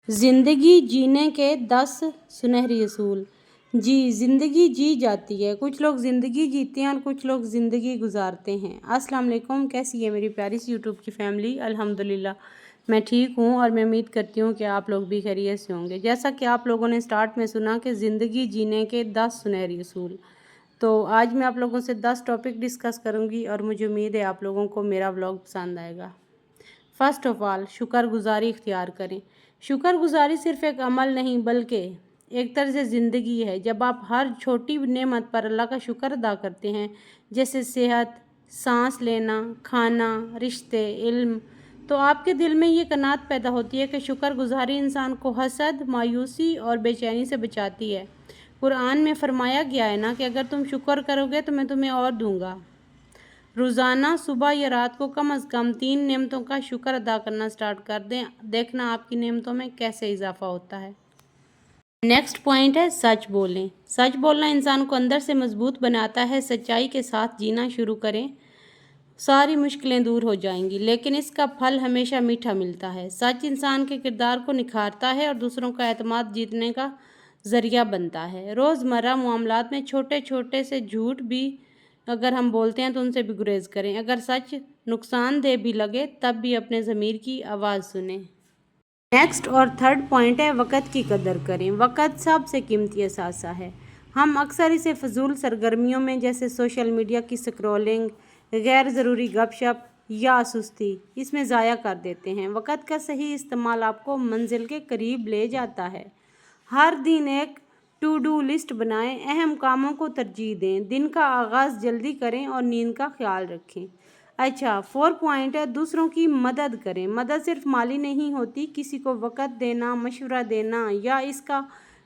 ज़िंदगी जीने के 10 सुनहरी असूल। जी, ज़िंदगी जी जाती है। कुछ लोग ज़िंदगी जीते हैं और कुछ लोग ज़िंदगी गुजारते हैं। अस्सलाम वालेकुम, कैसी है मेरी प्यारी सी यूट्यूब की फैमिली। अल्हम्दुलिल्लाह मैं ठीक हूँ और मैं उम्मीद करती हूँ कि आप लोग भी खैरियत से होंगे। जैसा कि आप लोगों ने स्टार्ट में सुना कि ज़िंदगी जीने के 10 सुनहरी असूल, तो आज मैं आप लोगों से 10 टॉपिक डिस्कस करूँगी और मुझे उम्मीद है आप लोगों को मेरा व्लॉग पसंद आएगा। फ़र्स्ट ऑफ़ ऑल, शुक्रगुज़ारी इख्तियार करें। शुक्रगुज़ारी सिर्फ़ एक अमल नहीं बल्कि एक तरह से ज़िंदगी है। जब आप हर छोटी नेमत पर अल्लाह का शुक्र अदा करते हैं, जैसे सेहत, सांस लेना, खाना, रिश्ते, इल्म, तो आपके दिल में ये कनात पैदा होती है कि शुक्रगुज़ारी इंसान को हसद, मायूसी और बेचैनी से बचाती है। कुरान में फरमाया गया है ना कि अगर तुम शुक्र करोगे तो मैं तुम्हें और दूंगा। रोज़ाना सुबह या रात को कम से कम 3 नेमतों का शुक्र अदा करना स्टार्ट कर दें, देखना आपकी नेमतों में कैसे इजाफा होता है। नेक्स्ट पॉइंट है सच बोलें। सच बोलना इंसान को अंदर से मजबूत बनाता है। सच्चाई के साथ जीना शुरू करें, सारी मुश्किलें दूर हो जाएंगी, लेकिन इसका फल हमेशा मीठा मिलता है। सच इंसान के किरदार को निखारता है और दूसरों का एतमाद जीतने का ज़रिया बनता है। रोज़मर्रा मामलात में छोटे छोटे से झूठ भी अगर हम बोलते हैं तो उनसे भी गुरेज करें। अगर सच नुकसानदेह भी लगे तब भी अपने ज़मीर की आवाज़ सुनें। नेक्स्ट और थर्ड पॉइंट है वक़्त की कदर करें। वक़्त सबसे कीमती असासा है। हम अक्सर इसे फ़जूल सरगर्मियों में जैसे सोशल मीडिया की स्क्रॉलिंग, गैर ज़रूरी गपशप या सुस्ती इसमें ज़ाया कर देते हैं। वक़्त का सही इस्तेमाल आपको मंजिल के करीब ले जाता है। हर दिन एक टू डू लिस्ट बनाएं, अहम कामों को तरजीह दें, दिन का आगाज़ जल्दी करें और नींद का ख्याल रखें। अच्छा, 4 पॉइंट है दूसरों की मदद करें। मदद सिर्फ माली नहीं होती, किसी को वक़्त देना, मशवरा देना या इसका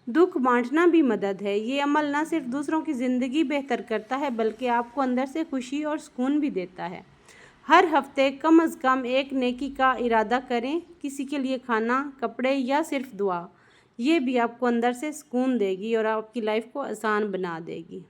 दुख बांटना भी मदद है। ये अमल न सिर्फ दूसरों की ज़िंदगी बेहतर करता है बल्कि आपको अंदर से खुशी और सुकून भी देता है। हर हफ्ते कम अज़ कम एक नेकी का इरादा करें, किसी के लिए खाना, कपड़े या सिर्फ दुआ। ये भी आपको अंदर से सुकून देगी और आपकी लाइफ को आसान बना देगी।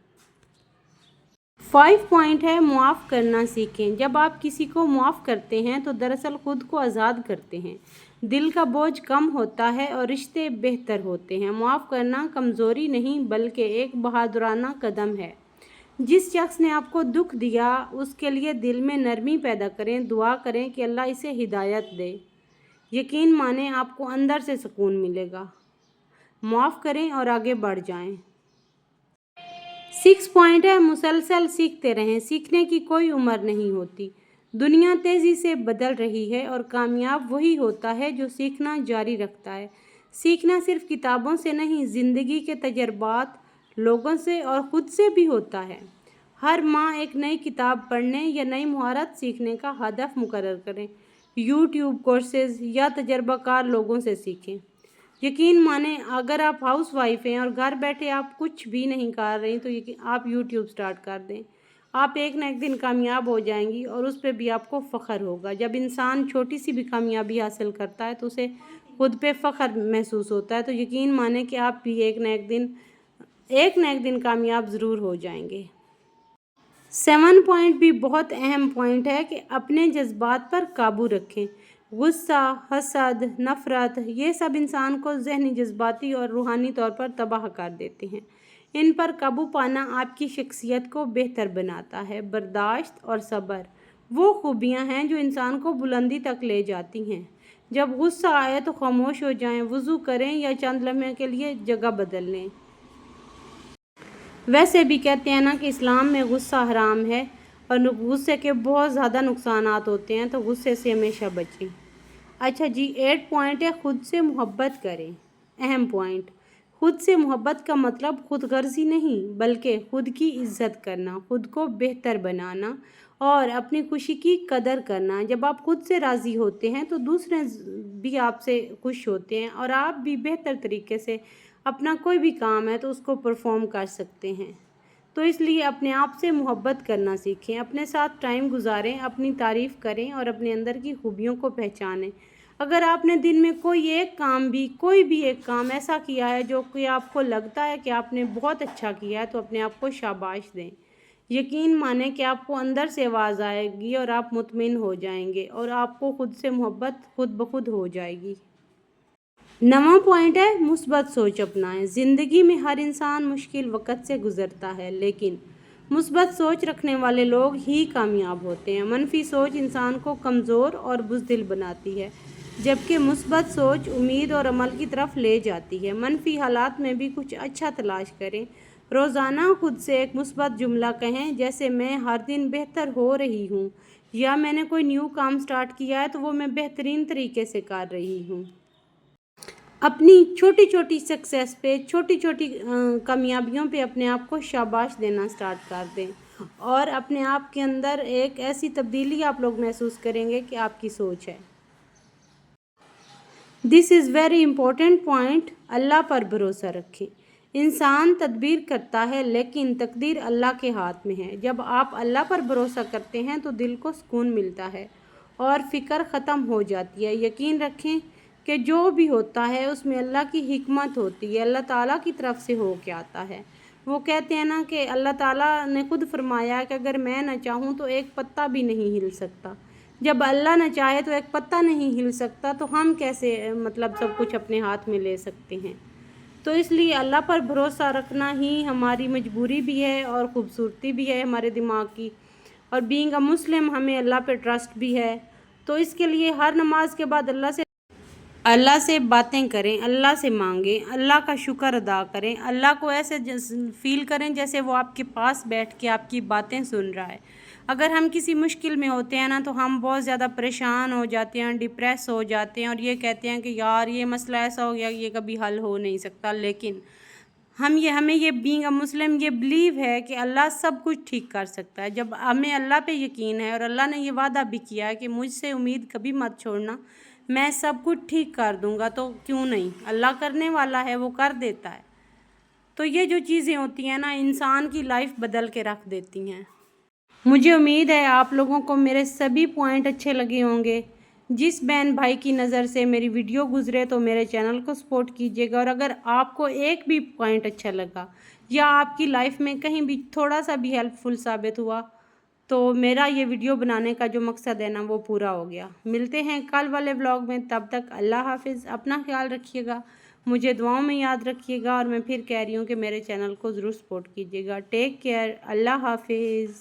5 पॉइंट है मुआफ़ करना सीखें। जब आप किसी को मुआफ़ करते हैं तो दरअसल ख़ुद को आज़ाद करते हैं, दिल का बोझ कम होता है और रिश्ते बेहतर होते हैं। मुआफ़ करना कमज़ोरी नहीं बल्कि एक बहादुराना कदम है। जिस शख्स ने आपको दुख दिया उसके लिए दिल में नरमी पैदा करें, दुआ करें कि अल्लाह इसे हिदायत दे। यकीन माने आपको अंदर से सुकून मिलेगा। माफ़ करें और आगे बढ़ जाएं। 6 पॉइंट है मुसलसल सीखते रहें। सीखने की कोई उम्र नहीं होती। दुनिया तेज़ी से बदल रही है और कामयाब वही होता है जो सीखना जारी रखता है। सीखना सिर्फ किताबों से नहीं, ज़िंदगी के तजर्बात, लोगों से और ख़ुद से भी होता है। हर माह एक नई किताब पढ़ने या नई महारत सीखने का हदफ मुकर्रर करें। यूट्यूब कोर्सेज़ या तजर्बाकार लोगों से सीखें। यकीन माने अगर आप हाउस वाइफ हैं और घर बैठे आप कुछ भी नहीं कर रही तो आप यूट्यूब स्टार्ट कर दें, आप एक ना एक दिन कामयाब हो जाएंगी और उस पर भी आपको फ़ख्र होगा। जब इंसान छोटी सी भी कामयाबी हासिल करता है तो उसे खुद पे फ़ख्र महसूस होता है। तो यकीन माने कि आप भी एक ना एक दिन कामयाब ज़रूर हो जाएंगे। 7 पॉइंट भी बहुत अहम पॉइंट है कि अपने जज्बात पर काबू रखें। गुस्सा, हसद, नफ़रत ये सब इंसान को ज़हनी, जज्बाती और रूहानी तौर पर तबाह कर देते हैं। इन पर काबू पाना आपकी शख्सियत को बेहतर बनाता है। बर्दाश्त और सब्र वो खूबियाँ हैं जो इंसान को बुलंदी तक ले जाती हैं। जब गुस्सा आए तो खामोश हो जाएं, वज़ू करें या चंद लम्हे के लिए जगह बदल लें। वैसे भी कहते हैं ना कि इस्लाम में गुस्सा हराम है और गुस्से के बहुत ज़्यादा नुकसानात होते हैं, तो गुस्से से हमेशा बचें। अच्छा जी, 8 पॉइंट है खुद से मोहब्बत करें। अहम पॉइंट, खुद से मोहब्बत का मतलब खुदगर्जी नहीं बल्कि खुद की इज़्ज़त करना, खुद को बेहतर बनाना और अपनी खुशी की कदर करना। जब आप खुद से राज़ी होते हैं तो दूसरे भी आपसे खुश होते हैं और आप भी बेहतर तरीके से अपना कोई भी काम है तो उसको परफॉर्म कर सकते हैं। तो इसलिए अपने आप से मोहब्बत करना सीखें, अपने साथ टाइम गुजारें, अपनी तारीफ़ करें और अपने अंदर की खूबियों को पहचानें। अगर आपने दिन में कोई भी एक काम ऐसा किया है जो कि आपको लगता है कि आपने बहुत अच्छा किया है तो अपने आप को शाबाश दें। यकीन माने कि आपको अंदर से आवाज़ आएगी और आप मुतमिन हो जाएंगे और आपको खुद से मोहब्बत खुद ब खुद हो जाएगी। नवां पॉइंट है मुस्बत सोच अपनाएं। ज़िंदगी में हर इंसान मुश्किल वक़्त से गुज़रता है, लेकिन मुस्बत सोच रखने वाले लोग ही कामयाब होते हैं। मनफी सोच इंसान को कमज़ोर और बुज़दिल बनाती है, जबकि मुस्बत सोच उम्मीद और अमल की तरफ ले जाती है। मनफी हालात में भी कुछ अच्छा तलाश करें। रोज़ाना खुद से एक मुस्बत जुमला कहें, जैसे मैं हर दिन बेहतर हो रही हूँ, या मैंने कोई न्यू काम स्टार्ट किया है तो वो मैं बेहतरीन तरीके से कर रही हूँ। अपनी छोटी छोटी सक्सेस पे, छोटी छोटी कामयाबियों पे अपने आप को शाबाश देना स्टार्ट कर दें, और अपने आप के अंदर एक ऐसी तब्दीली आप लोग महसूस करेंगे कि आपकी सोच है। This is very important point. Allah पर भरोसा रखें। इंसान तदबीर करता है, लेकिन तकदीर अल्लाह के हाथ में है। जब आप अल्लाह पर भरोसा करते हैं तो दिल को सुकून मिलता है और फ़िक्र ख़त्म हो जाती है। यकीन रखें कि जो भी होता है उसमें अल्लाह की हिकमत होती है, अल्लाह ताला की तरफ से हो के आता है। वो कहते हैं ना कि अल्लाह ताला ने खुद फरमाया कि अगर मैं न चाहूँ तो एक पत्ता भी नहीं हिल सकता। जब अल्लाह न चाहे तो एक पत्ता नहीं हिल सकता, तो हम कैसे मतलब सब कुछ अपने हाथ में ले सकते हैं। तो इसलिए अल्लाह पर भरोसा रखना ही हमारी मजबूरी भी है और ख़ूबसूरती भी है हमारे दिमाग की, और बीइंग अ मुस्लिम हमें अल्लाह पे ट्रस्ट भी है। तो इसके लिए हर नमाज के बाद अल्लाह से बातें करें, अल्लाह से मांगें, अल्लाह का शुक्र अदा करें। अल्लाह को ऐसे फ़ील करें जैसे वो आपके पास बैठ के आपकी बातें सुन रहा है। अगर हम किसी मुश्किल में होते हैं ना, तो हम बहुत ज़्यादा परेशान हो जाते हैं, डिप्रेस हो जाते हैं, और ये कहते हैं कि यार ये मसला ऐसा हो गया, ये कभी हल हो नहीं सकता। लेकिन हमें ये बीइंग अ मुस्लिम ये बिलीव है कि अल्लाह सब कुछ ठीक कर सकता है। जब हमें अल्लाह पे यकीन है, और अल्लाह ने ये वादा भी किया है कि मुझसे उम्मीद कभी मत छोड़ना, मैं सब कुछ ठीक कर दूंगा, तो क्यों नहीं, अल्लाह करने वाला है, वो कर देता है। तो ये जो चीज़ें होती हैं ना, इंसान की लाइफ बदल के रख देती हैं। मुझे उम्मीद है आप लोगों को मेरे सभी पॉइंट अच्छे लगे होंगे। जिस बहन भाई की नज़र से मेरी वीडियो गुजरे तो मेरे चैनल को सपोर्ट कीजिएगा, और अगर आपको एक भी पॉइंट अच्छा लगा या आपकी लाइफ में कहीं भी थोड़ा सा भी हेल्पफुल साबित हुआ, तो मेरा ये वीडियो बनाने का जो मकसद है ना, वो पूरा हो गया। मिलते हैं कल वाले व्लॉग में, तब तक अल्लाह हाफिज़। अपना ख्याल रखिएगा, मुझे दुआओं में याद रखिएगा, और मैं फिर कह रही हूँ कि मेरे चैनल को ज़रूर सपोर्ट कीजिएगा। टेक केयर, अल्लाह हाफिज़।